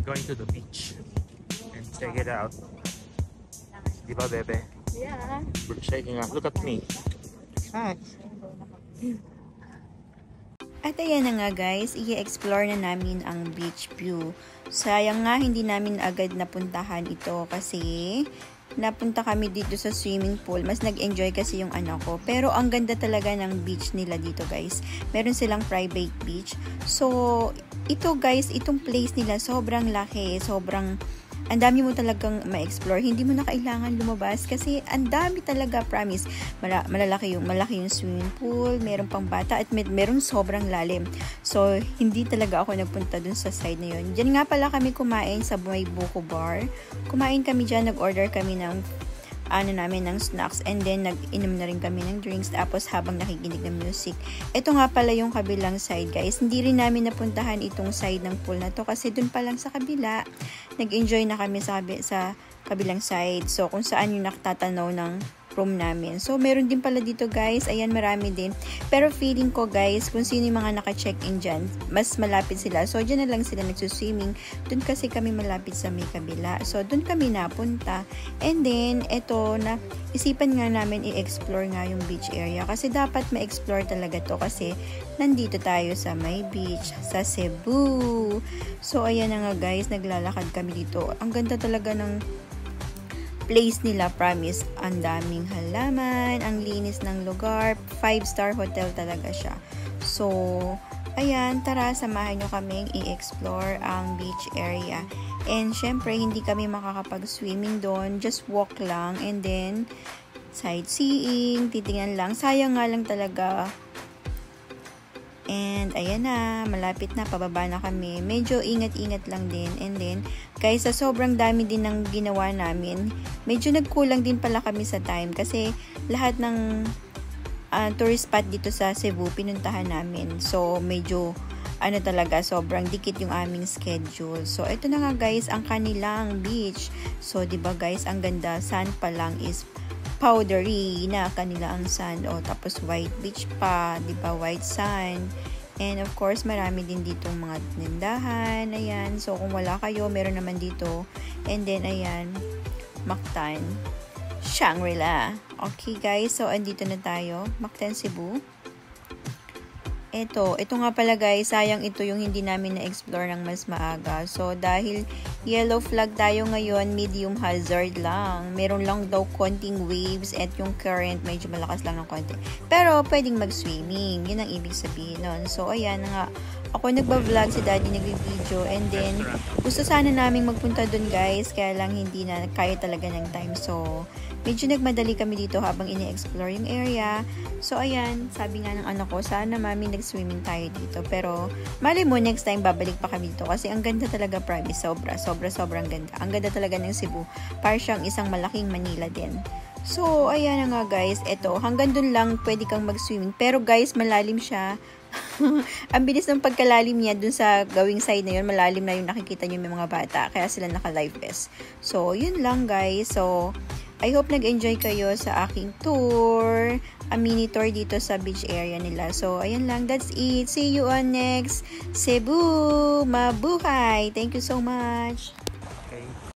going to the beach and check it out. Diba, bebe? Yeah. We're checking out. Look at me. Hi. At ayan na nga guys, i-explore na namin ang beach view. Sayang nga hindi namin agad napuntahan ito kasi napunta kami dito sa swimming pool. Mas nag-enjoy kasi yung anak ko. Pero ang ganda talaga ng beach nila dito guys. Meron silang private beach. So, ito guys, itong place nila sobrang laki. Sobrang ang dami mo talagang ma-explore. Hindi mo na kailangan lumabas kasi ang dami talaga, promise. Malaki yung swimming pool, meron pang bata at meron sobrang lalim. So, hindi talaga ako nagpunta dun sa side na yun. Diyan nga pala kami kumain sa May Buko Bar. Kumain kami dyan, nag-order kami ng ng snacks and then nag-inom na rin kami ng drinks tapos habang nakikinig ng music. Ito nga pala yung kabilang side guys. Hindi rin namin napuntahan itong side ng pool na to kasi dun pa lang sa kabila nag-enjoy na kami sa kabilang side. So kung saan yung nakatatanaw ng room namin. So meron din pala dito guys. Ayan, marami din. Pero feeling ko guys, kung sino yung mga naka-check-in dyan, mas malapit sila. So dyan na lang sila nagsuswimming. Dun kasi kami malapit sa may kabila. So dun kami napunta. And then, eto na, isipan nga namin i-explore nga yung beach area. Kasi dapat ma-explore talaga to kasi nandito tayo sa may beach, sa Cebu. So ayan na nga guys, naglalakad kami dito. Ang ganda talaga ng place nila, promise. Ang daming halaman, ang linis ng lugar, 5-star hotel talaga siya. So, ayan, tara, samahan nyo kaming i-explore ang beach area. And syempre, hindi kami makakapag-swimming doon, just walk lang, and then sightseeing, titingnan lang. Sayang nga lang talaga. And ayan na, malapit na, pababa na kami. Medyo ingat-ingat lang din. And then, guys, sa sobrang dami din ng ginawa namin, medyo nagkulang din pala kami sa time kasi lahat ng tourist spot dito sa Cebu pinuntahan namin. So, medyo talaga, sobrang dikit yung aming schedule. So, ito na nga guys, ang kanilang beach. So, 'di ba guys, ang ganda. Sand pa lang is powdery na kanila ang sand. O, tapos white beach pa, 'di ba? White sand. And of course, marami din dito mga tindahan. Ayan. So, kung wala kayo, meron naman dito. And then, ayan, Mactan, Shangri-La. Okay, guys. So, andito na tayo. Mactan, Cebu. Ito nga pala guys, sayang ito yung hindi namin na-explore ng mas maaga. So, dahil yellow flag tayo ngayon, medium hazard lang. Meron lang daw konting waves at yung current medyo malakas lang ng konti. Pero, pwedeng mag-swimming. Yun ang ibig sabihin nun. So, ayan nga. Ako nagba-vlog, si daddy nagbi-video. And then, gusto sana namin magpunta dun guys. Kaya lang hindi na kaya talaga ng time. So, medyo nagmadali kami dito habang ini-explore yung area. So, ayan, sabi nga ng anak ko, sana mami nag-swimming tayo dito. Pero, mali mo, next time babalik pa kami dito. Kasi ang ganda talaga, promise. Sobrang ganda. Ang ganda talaga ng Cebu. Para siyang isang malaking Manila din. So, ayan na nga guys. Ito, hanggang dun lang pwede kang mag-swimming. Pero guys, malalim siya. Ang bilis ng pagkalalim niya dun sa gawing side na yun. Malalim na yung nakikita niyo yung mga bata. Kaya sila naka-life vest. So, yun lang guys. So, I hope nag-enjoy kayo sa aking tour. A mini tour dito sa beach area nila. So, ayan lang. That's it. See you on next Cebu. Mabuhay! Thank you so much!